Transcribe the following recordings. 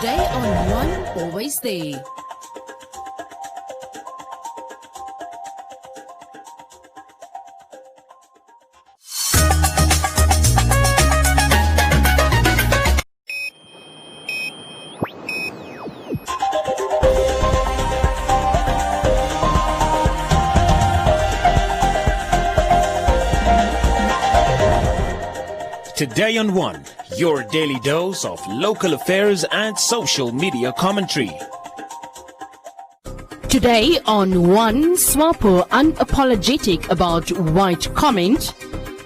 Today on One Always There. Today on One, your daily dose of local affairs and social media commentary. Today on One, SWAPO unapologetic about white comment.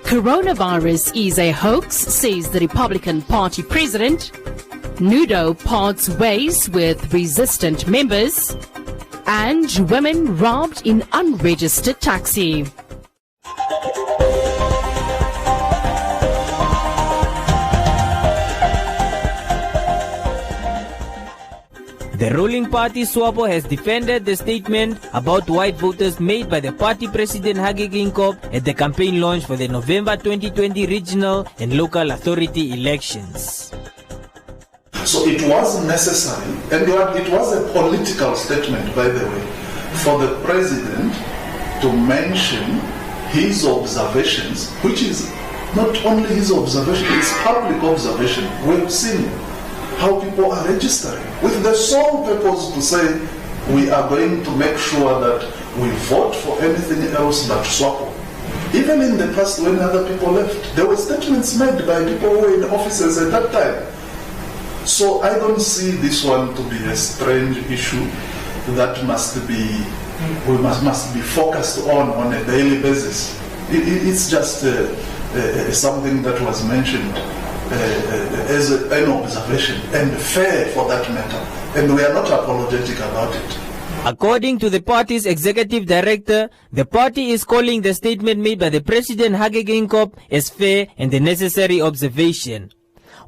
Coronavirus is a hoax, says the Republican Party president. Nudo parts ways with resistant members. And women robbed in unregistered taxi. The ruling party SWAPO has defended the statement about white voters made by the party president Hage Geingob at the campaign launch for the November 2020 regional and local authority elections. So it was necessary, and it was a political statement, by the way, for the president to mention his observations, which is not only his observation, it's public observation. We've seen how people are registering with the sole purpose to say we are going to make sure that we vote for anything else but SWAPO. Even in the past when other people left, there were statements made by people who were in offices at that time. So I don't see this one to be a strange issue that must be focused on a daily basis. It's just something that was mentioned as an observation, and fair for that matter, and we are not apologetic about it. According to the party's executive director, the party is calling the statement made by the president Hage Geingob as fair and a necessary observation.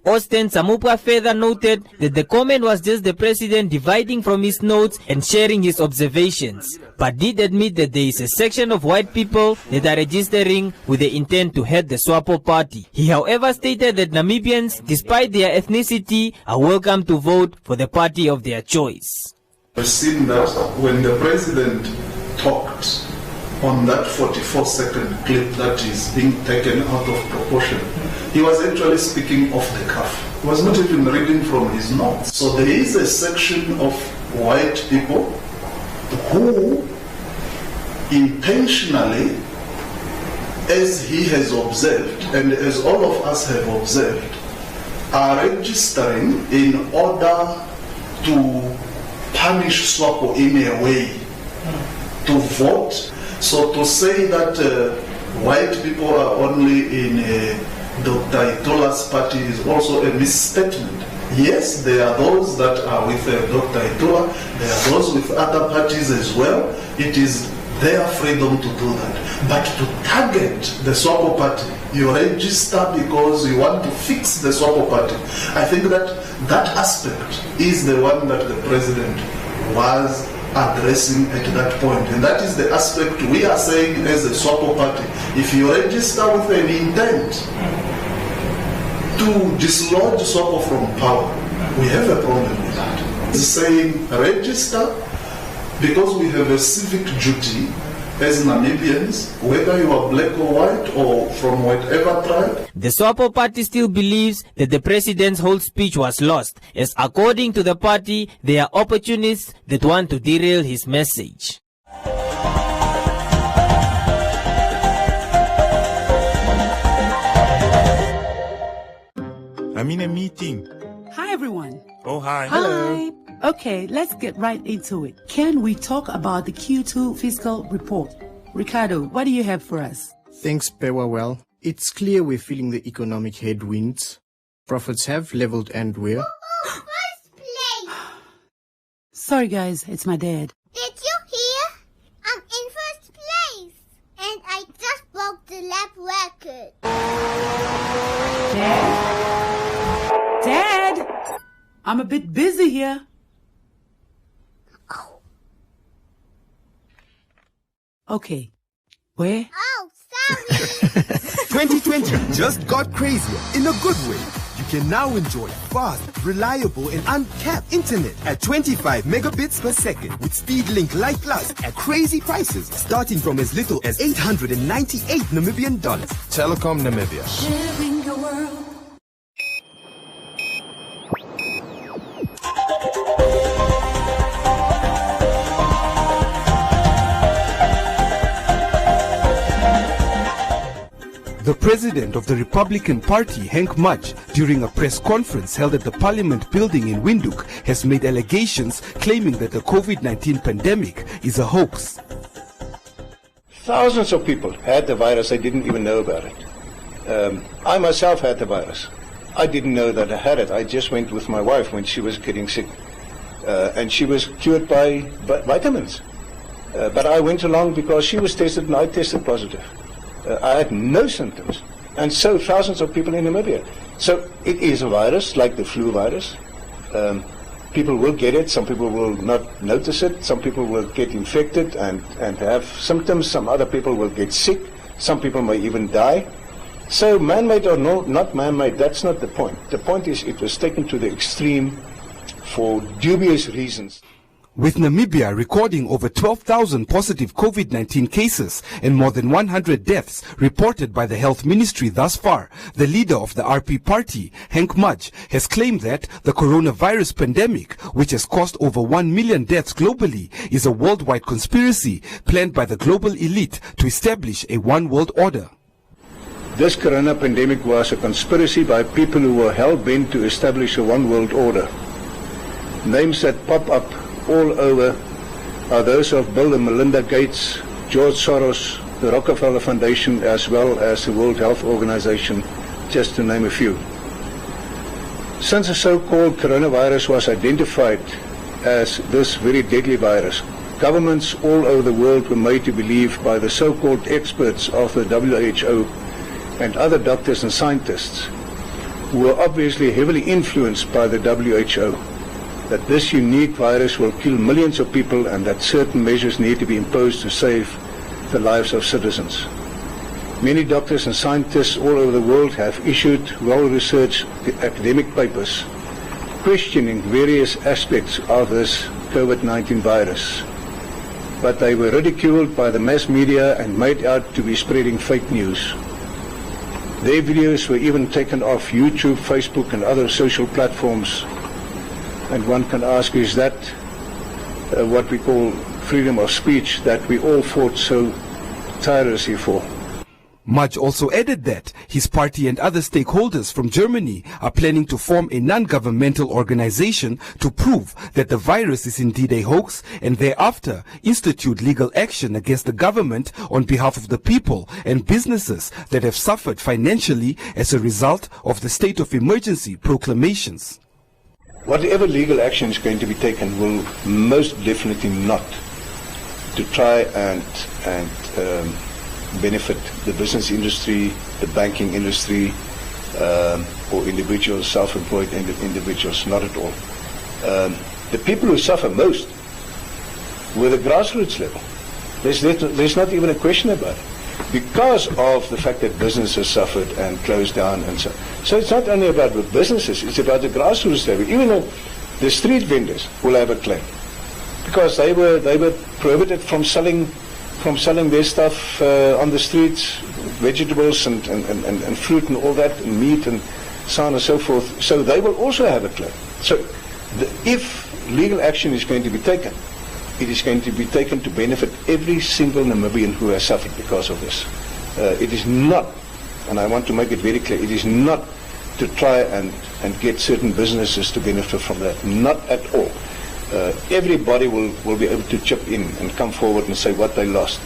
Austin Samupwa further noted that the comment was just the president dividing from his notes and sharing his observations, but did admit that there is a section of white people that are registering with the intent to head the SWAPO party. He however stated that Namibians, despite their ethnicity, are welcome to vote for the party of their choice. We've seen that when the president talked on that 44-second clip that is being taken out of proportion, he was actually speaking off the cuff. He was not even reading from his notes. So there is a section of white people who intentionally, as he has observed and as all of us have observed, are registering in order to punish SWAPO in a way, to vote. So to say that white people are only in Dr. Itola's party is also a misstatement. Yes, there are those that are with Dr. Itola, there are those with other parties as well. It is their freedom to do that. But to target the SWAPO party, you register because you want to fix the SWAPO party. I think that that aspect is the one that the president was addressing at that point, and that is the aspect we are saying as a SWAPO party. If you register with an intent to dislodge SWAPO from power, we have a problem with that. It's saying register because we have a civic duty as Namibians, whether you are black or white or from whatever tribe. The SWAPO party still believes that the president's whole speech was lost, as according to the party, there are opportunists that want to derail his message. I'm in a meeting. Hi, everyone. Oh, hi. Hi. Okay, let's get right into it. Can we talk about the Q2 fiscal report? Ricardo, what do you have for us? Thanks, Pewa. Well, it's clear we're feeling the economic headwinds. Profits have leveled and we're... First place! Sorry, guys, it's my dad. Did you hear? I'm in first place. And I just broke the lap record. Dad? I'm a bit busy here. Oh. Okay. Where? Oh, sorry. 2020 just got crazier in a good way. You can now enjoy fast, reliable, and uncapped internet at 25 megabits per second with SpeedLink Light Plus at crazy prices starting from as little as 898 Namibian dollars. Telecom Namibia. Sharing your world. The president of the Republican Party, Henk Mudge, during a press conference held at the Parliament building in Windhoek, has made allegations claiming that the COVID-19 pandemic is a hoax. Thousands of people had the virus, they didn't even know about it. I myself had the virus. I didn't know that I had it. I just went with my wife when she was getting sick. And she was cured by vitamins. But I went along because she was tested and I tested positive. I had no symptoms, and so thousands of people in Namibia. So it is a virus, like the flu virus. People will get it, some people will not notice it, some people will get infected and have symptoms, some other people will get sick, some people may even die. So man-made or not man-made, that's not the point. The point is it was taken to the extreme for dubious reasons. With Namibia recording over 12,000 positive COVID-19 cases and more than 100 deaths reported by the Health Ministry thus far, the leader of the RP party, Henk Mudge, has claimed that the coronavirus pandemic, which has caused over 1 million deaths globally, is a worldwide conspiracy planned by the global elite to establish a one-world order. This corona pandemic was a conspiracy by people who were hell-bent to establish a one-world order. Names that pop up all over are those of Bill and Melinda Gates, George Soros, the Rockefeller Foundation, as well as the World Health Organization, just to name a few. Since the so-called coronavirus was identified as this very deadly virus, governments all over the world were made to believe by the so-called experts of the WHO and other doctors and scientists, who were obviously heavily influenced by the WHO, that this unique virus will kill millions of people and that certain measures need to be imposed to save the lives of citizens. Many doctors and scientists all over the world have issued well-researched academic papers questioning various aspects of this COVID-19 virus. But they were ridiculed by the mass media and made out to be spreading fake news. Their videos were even taken off YouTube, Facebook, and other social platforms. And one can ask, is that what we call freedom of speech that we all fought so tirelessly for? Mudge also added that his party and other stakeholders from Germany are planning to form a non-governmental organization to prove that the virus is indeed a hoax and thereafter institute legal action against the government on behalf of the people and businesses that have suffered financially as a result of the state of emergency proclamations. Whatever legal action is going to be taken will most definitely not to try and benefit the business industry, the banking industry, or individuals, self-employed individuals, not at all. The people who suffer most were the grassroots level. There's not even a question about it, because of the fact that businesses suffered and closed down and so on. So it's not only about the businesses, it's about the grassroots level. Even though the street vendors will have a claim, because they were prohibited from selling their stuff on the streets, vegetables and fruit and all that, and meat and so on and so forth. So they will also have a claim. So if legal action is going to be taken, it is going to be taken to benefit every single Namibian who has suffered because of this. It is not, and I want to make it very clear, it is not to try and get certain businesses to benefit from that. Not at all. Everybody will be able to chip in and come forward and say what they lost.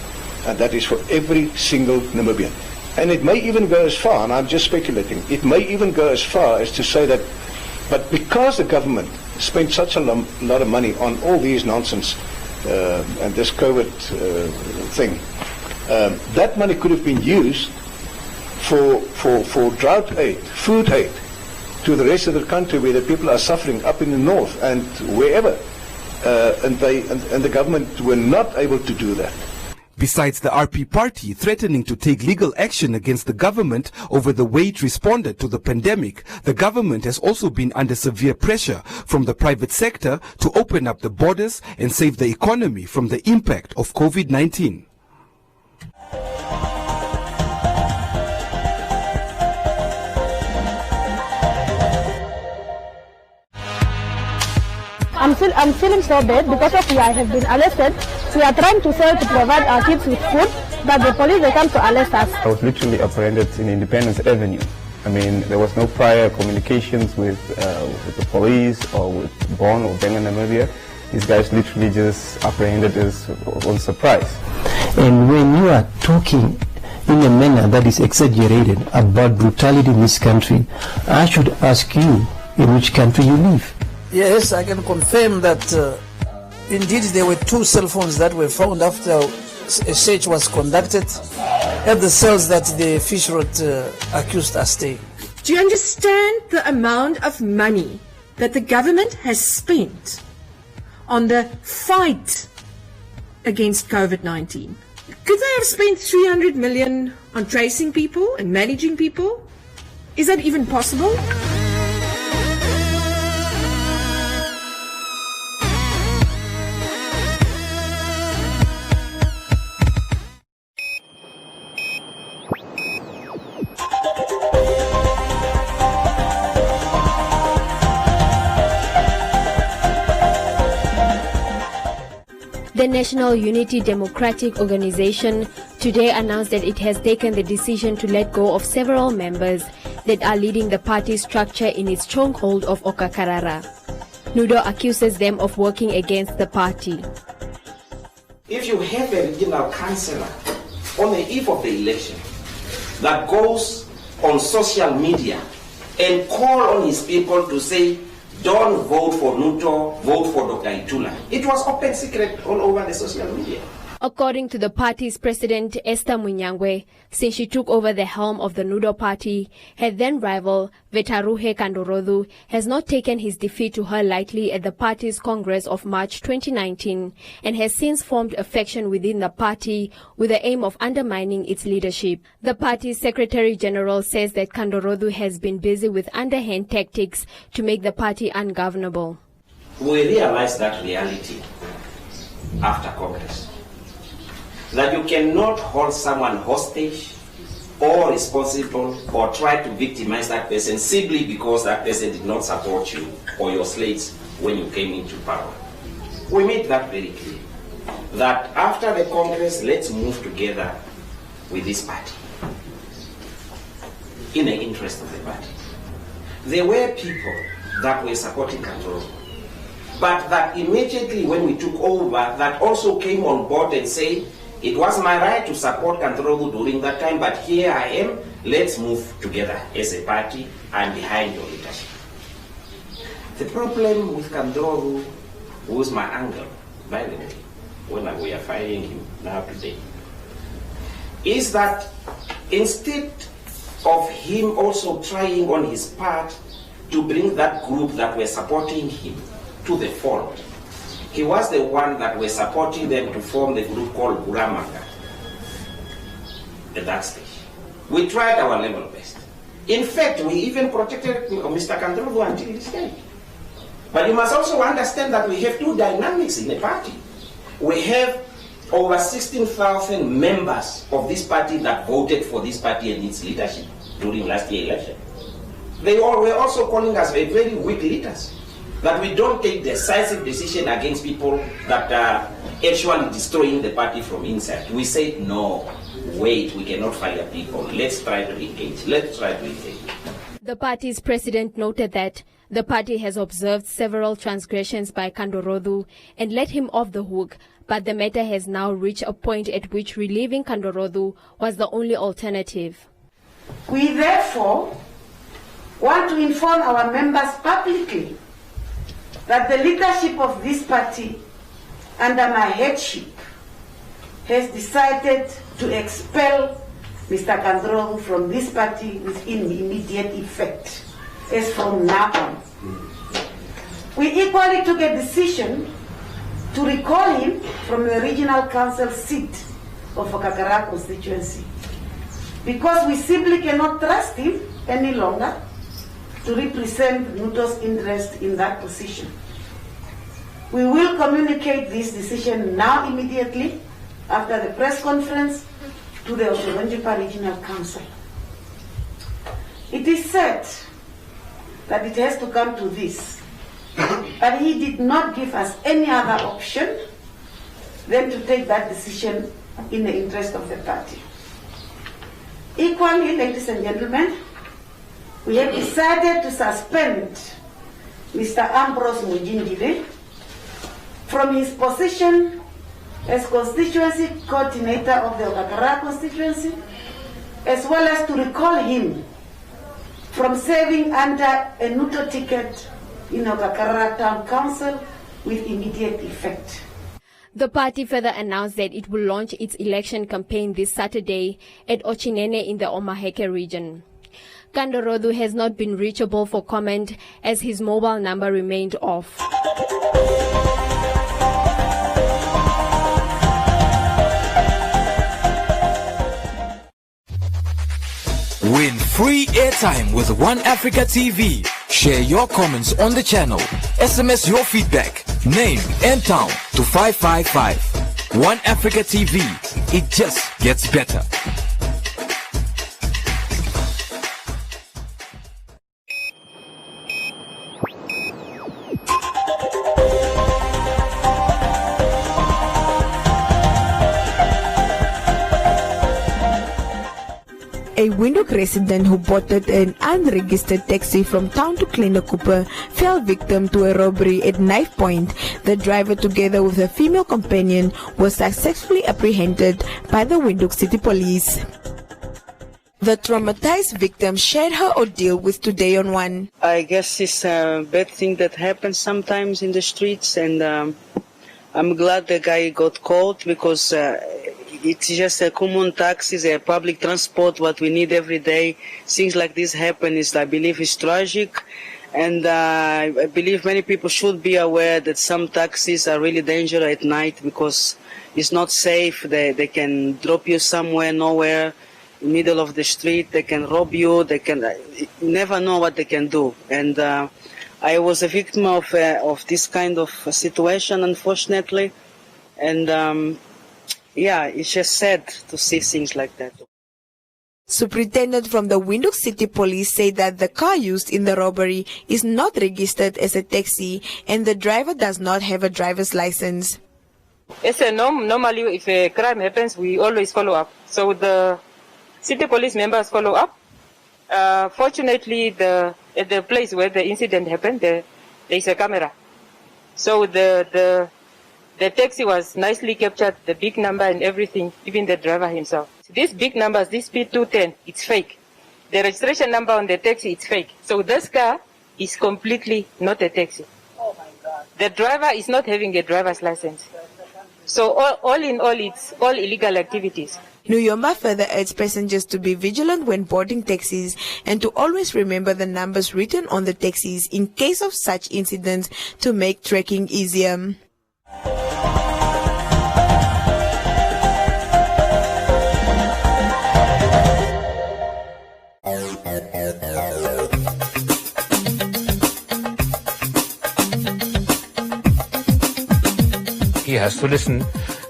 And that is for every single Namibian. And it may even go as far, and I'm just speculating, it may even go as far as to say that, but because the government spent such a lot of money on all these nonsense and this COVID thing, that money could have been used for drought aid, food aid to the rest of the country where the people are suffering up in the north and wherever. And the government were not able to do that. Besides the RP party threatening to take legal action against the government over the way it responded to the pandemic, the government has also been under severe pressure from the private sector to open up the borders and save the economy from the impact of COVID-19. I'm feeling so bad because of I have been arrested. We are trying to sell to provide our kids with food, but the police, they come to arrest us. I was literally apprehended in Independence Avenue. I mean, there was no prior communications with the police or with Bonn or Benga Namibia. These guys literally just apprehended us on surprise. And when you are talking in a manner that is exaggerated about brutality in this country, I should ask you in which country you live. Yes, I can confirm that indeed there were 2 cell phones that were found after a search was conducted at the cells that the Fish Road accused are staying. Do you understand the amount of money that the government has spent on the fight against COVID-19? Could they have spent 300 million on tracing people and managing people? Is that even possible? The National Unity Democratic Organization today announced that it has taken the decision to let go of several members that are leading the party structure in its stronghold of Okakarara. NUDO accuses them of working against the party. If you have a regional councillor on the eve of the election that goes on social media and call on his people to say, don't vote for Nuto, vote for Dr. Itula. It was open secret all over the social media. According to the party's president, Esther Munyangwe, since she took over the helm of the NUDO party, her then rival, Vetaruhe Kandorodu, has not taken his defeat to her lightly at the party's Congress of March 2019 and has since formed a faction within the party with the aim of undermining its leadership. The party's Secretary General says that Kandorodu has been busy with underhand tactics to make the party ungovernable. We realized that reality after Congress, that you cannot hold someone hostage or responsible or try to victimize that person simply because that person did not support you or your slates when you came into power. We made that very clear, that after the Congress, let's move together with this party in the interest of the party. There were people that were supporting control, but that immediately when we took over, that also came on board and said, it was my right to support Kandorogu during that time, but here I am, let's move together as a party and behind your leadership. The problem with Kandorogu was my uncle, by the way, when we are firing him now today, is that instead of him also trying on his part to bring that group that were supporting him to the fold, he was the one that was supporting them to form the group called Buramanga at that stage. We tried our level best. In fact, we even protected Mr. Kandorogu until this day. But you must also understand that we have 2 dynamics in the party. We have over 16,000 members of this party that voted for this party and its leadership during last year's election. They all were also calling us very weak leaders, that we don't take decisive decision against people that are actually destroying the party from inside. We say, no, wait, we cannot fire people. Let's try to engage. The party's president noted that the party has observed several transgressions by Kandorodu and let him off the hook, but the matter has now reached a point at which relieving Kandorodu was the only alternative. We therefore want to inform our members publicly that the leadership of this party, under my headship, has decided to expel Mr. Kandorogu from this party with immediate effect, as from now on. We equally took a decision to recall him from the regional council seat of Okakara constituency, because we simply cannot trust him any longer to represent NUDO's interest in that position. We will communicate this decision now immediately after the press conference to the Oshirunjipa Regional Council. It is said that it has to come to this, but he did not give us any other option than to take that decision in the interest of the party. Equally, ladies and gentlemen, we have decided to suspend Mr. Ambrose Mujindile from his position as constituency coordinator of the Okakara constituency, as well as to recall him from serving under a NUDO ticket in Okakara Town Council with immediate effect. The party further announced that it will launch its election campaign this Saturday at Ochinene in the Omaheke region. Kandorodu has not been reachable for comment as his mobile number remained off. Win free airtime with One Africa TV. Share your comments on the channel. SMS your feedback, name and town to 555. One Africa TV. It just gets better. A Windhoek resident who boarded an unregistered taxi from town to Kleine-Cooper fell victim to a robbery at knife point. The driver, together with a female companion, was successfully apprehended by the Windhoek City Police. The traumatized victim shared her ordeal with Today on One. I guess it's a bad thing that happens sometimes in the streets, and I'm glad the guy got caught because it's just a common taxis, a public transport, what we need every day. Things like this happen I believe, is tragic. And I believe many people should be aware that some taxis are really dangerous at night because it's not safe. They can drop you somewhere, nowhere, in the middle of the street. They can rob you. You never know what they can do. And I was a victim of this kind of situation, unfortunately. And yeah, it's just sad to see things like that. Superintendent from the Windhoek City Police said that the car used in the robbery is not registered as a taxi and the driver does not have a driver's license. It's a norm. Normally, if a crime happens, we always follow up. So the city police members follow up. Fortunately, at the place where the incident happened, there is a camera. So the taxi was nicely captured, the big number and everything, even the driver himself. These big numbers, this P210, it's fake. The registration number on the taxi, it's fake. So this car is completely not a taxi. Oh my God. The driver is not having a driver's license. So all in all, it's all illegal activities. Nuyomba further urged passengers to be vigilant when boarding taxis and to always remember the numbers written on the taxis in case of such incidents to make tracking easier. He has to listen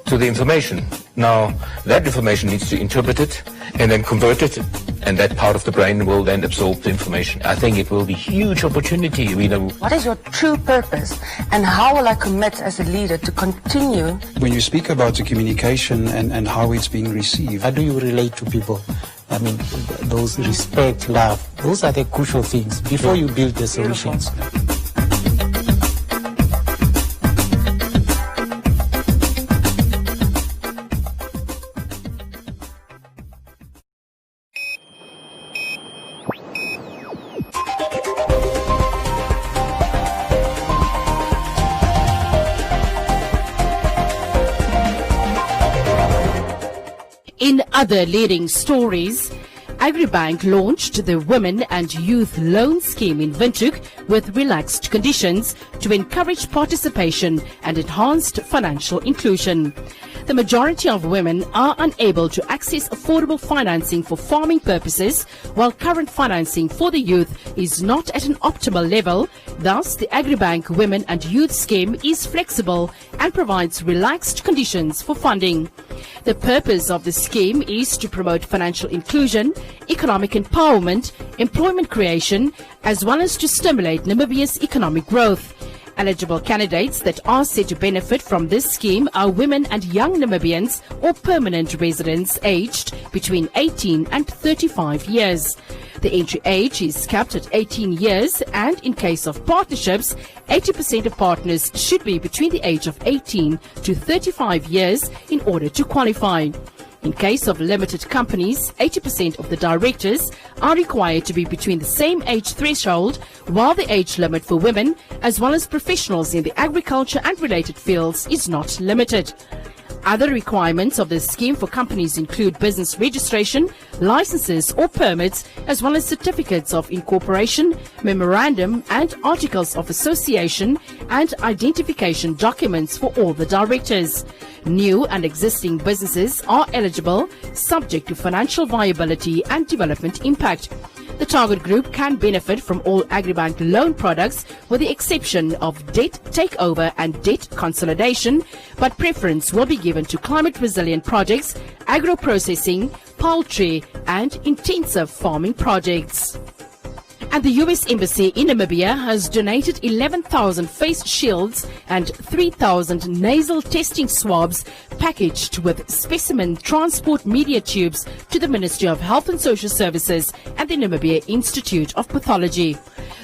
to the information. Now, that information needs to interpret it and then convert it, and that part of the brain will then absorb the information. I think it will be a huge opportunity. What is your true purpose, and how will I commit as a leader to continue? When you speak about the communication and how it's being received, how do you relate to people? I mean, those respect, love, those are the crucial things before you build the solutions. In other leading stories, Agribank launched the Women and Youth Loan Scheme in Windhoek with relaxed conditions to encourage participation and enhanced financial inclusion. The majority of women are unable to access affordable financing for farming purposes, while current financing for the youth is not at an optimal level. Thus, the Agribank Women and Youth Scheme is flexible and provides relaxed conditions for funding. The purpose of the scheme is to promote financial inclusion, economic empowerment, employment creation, as well as to stimulate Namibia's economic growth. Eligible candidates that are said to benefit from this scheme are women and young Namibians or permanent residents aged between 18 and 35 years. The entry age is capped at 18 years, and in case of partnerships, 80% of partners should be between the age of 18 to 35 years in order to qualify. In case of limited companies, 80% of the directors are required to be between the same age threshold, while the age limit for women, as well as professionals in the agriculture and related fields, is not limited. Other requirements of this scheme for companies include business registration, licenses or permits, as well as certificates of incorporation, memorandum and articles of association, and identification documents for all the directors. New and existing businesses are eligible, subject to financial viability and development impact. The target group can benefit from all Agribank loan products with the exception of debt takeover and debt consolidation, but preference will be given to climate-resilient projects, agro-processing, poultry and intensive farming projects. And the U.S. Embassy in Namibia has donated 11,000 face shields and 3,000 nasal testing swabs packaged with specimen transport media tubes to the Ministry of Health and Social Services and the Namibia Institute of Pathology.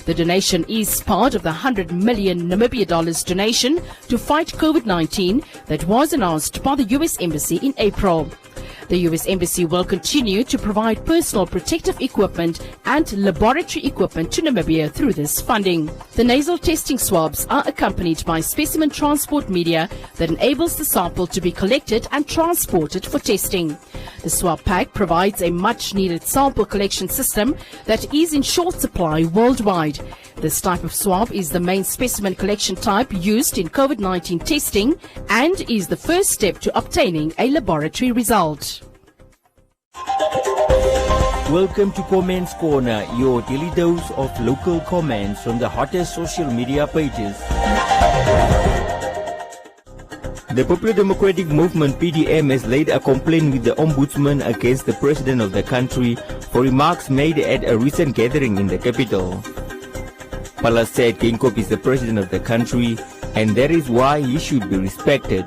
The donation is part of the $100 million Namibia donation to fight COVID-19 that was announced by the U.S. Embassy in April. The U.S. Embassy will continue to provide personal protective equipment and laboratory equipment to Namibia through this funding. The nasal testing swabs are accompanied by specimen transport media that enables the sample to be collected and transported for testing. The swab pack provides a much-needed sample collection system that is in short supply worldwide. This type of swab is the main specimen collection type used in COVID-19 testing and is the first step to obtaining a laboratory result. Welcome to Comments Corner, your daily dose of local comments from the hottest social media pages. The Popular Democratic Movement (PDM) has laid a complaint with the Ombudsman against the President of the country for remarks made at a recent gathering in the capital. Pala said Geingob is the President of the country and that is why he should be respected.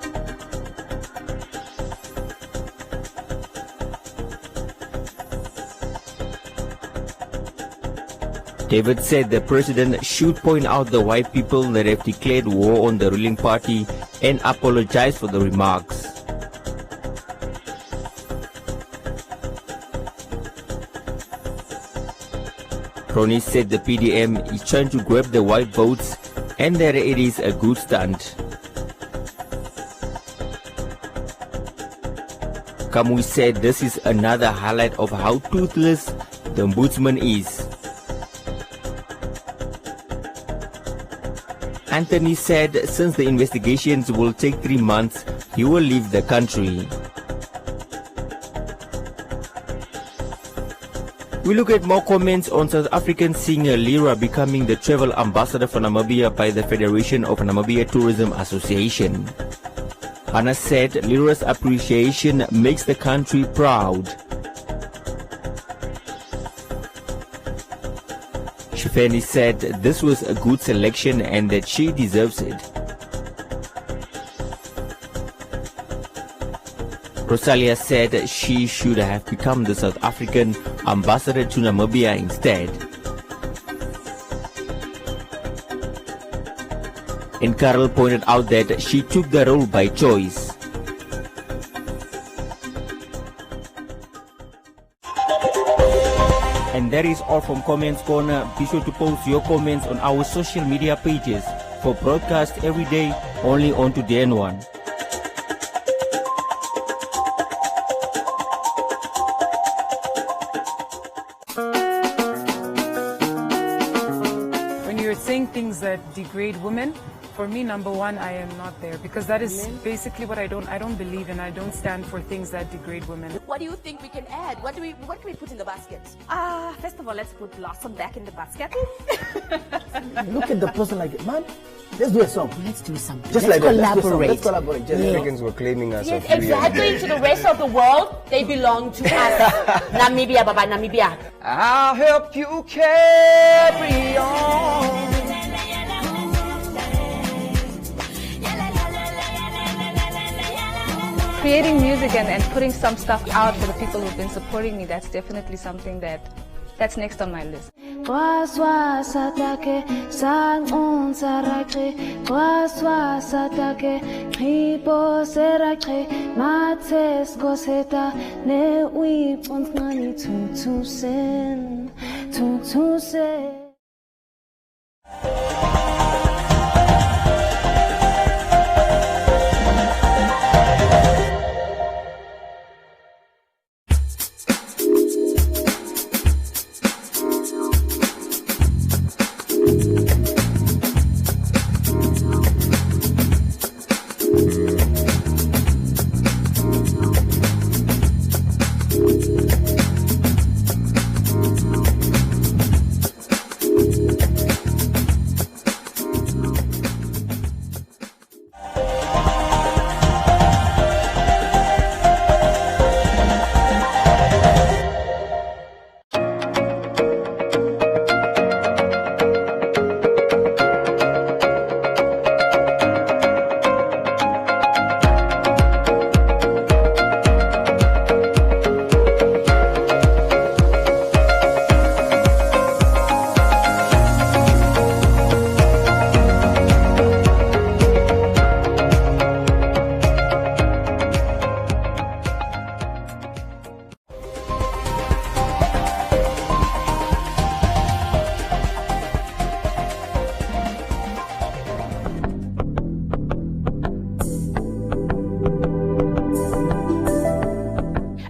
David said the President should point out the white people that have declared war on the ruling party and apologize for the remarks. Ronnie said the PDM is trying to grab the white votes and that it is a good stunt. Kamui said this is another highlight of how toothless the Ombudsman is. Anthony said since the investigations will take 3 months, he will leave the country. We look at more comments on South African singer Lyra becoming the travel ambassador for Namibia by the Federation of Namibia Tourism Association. Hannah said Lyra's appreciation makes the country proud. Shifeni said this was a good selection and that she deserves it. Rosalia said she should have become the South African ambassador to Namibia instead. And Carol pointed out that she took the role by choice. And that is all from Comments Corner. Be sure to post your comments on our social media pages for broadcast every day only on Today and One. songs that degrade women, for me, number one, I am not there, because that is basically what I don't believe in. I don't stand for things that degrade women. What do you think we can add? What can we put in the basket? First of all, let's put Blossom back in the basket. Look at the person like, man, let's do a song. Let's do something. Just let's like collaborate. Let's collaborate. Just Africans were claiming us. Yes, exactly. To the rest of the world, they belong to us. Namibia, Baba, Namibia. I'll help you carry on. Creating music and putting some stuff out for the people who've been supporting me, that's definitely something that's next on my list.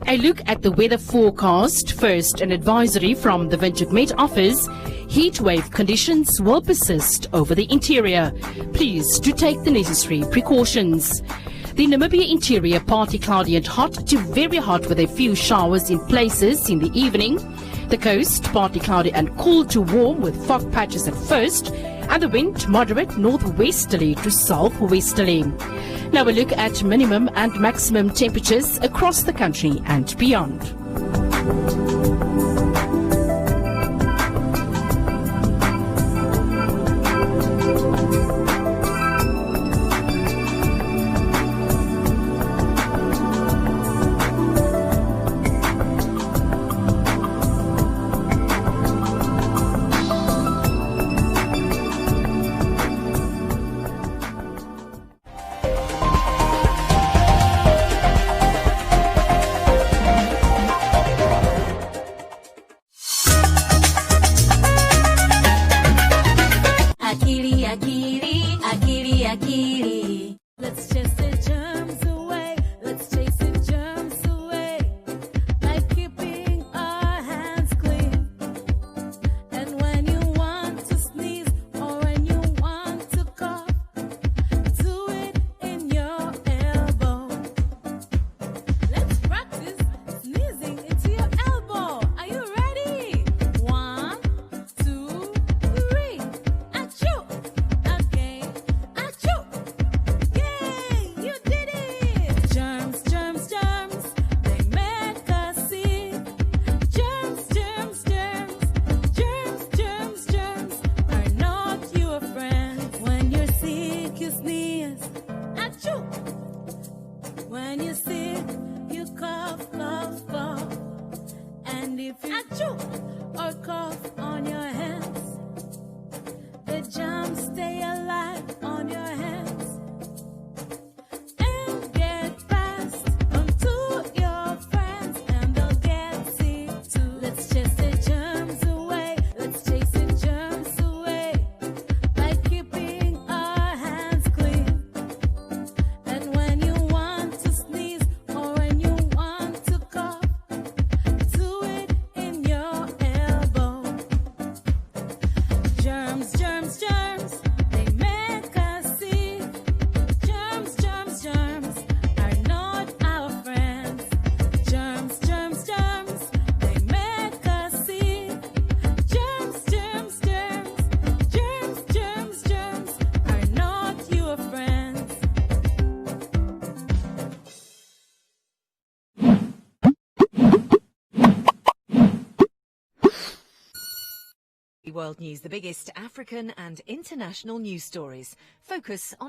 A look at the weather forecast. First, an advisory from the Windhoek Met Office. Heat wave conditions will persist over the interior. Please do take the necessary precautions. The Namibia interior partly cloudy and hot to very hot with a few showers in places in the evening. The coast partly cloudy and cool to warm with fog patches at first, and the wind moderate northwesterly to southwesterly. Now a look at minimum and maximum temperatures across the country and beyond. Let's chase the germs away. Let's chase the germs away by keeping our hands clean. And when you want to sneeze or when you want to cough, do it in your elbow. Let's practice sneezing into your elbow. Are you ready? 1, 2, 3. Achoo! Again. Achoo! World News, the biggest African and international news stories. Focus on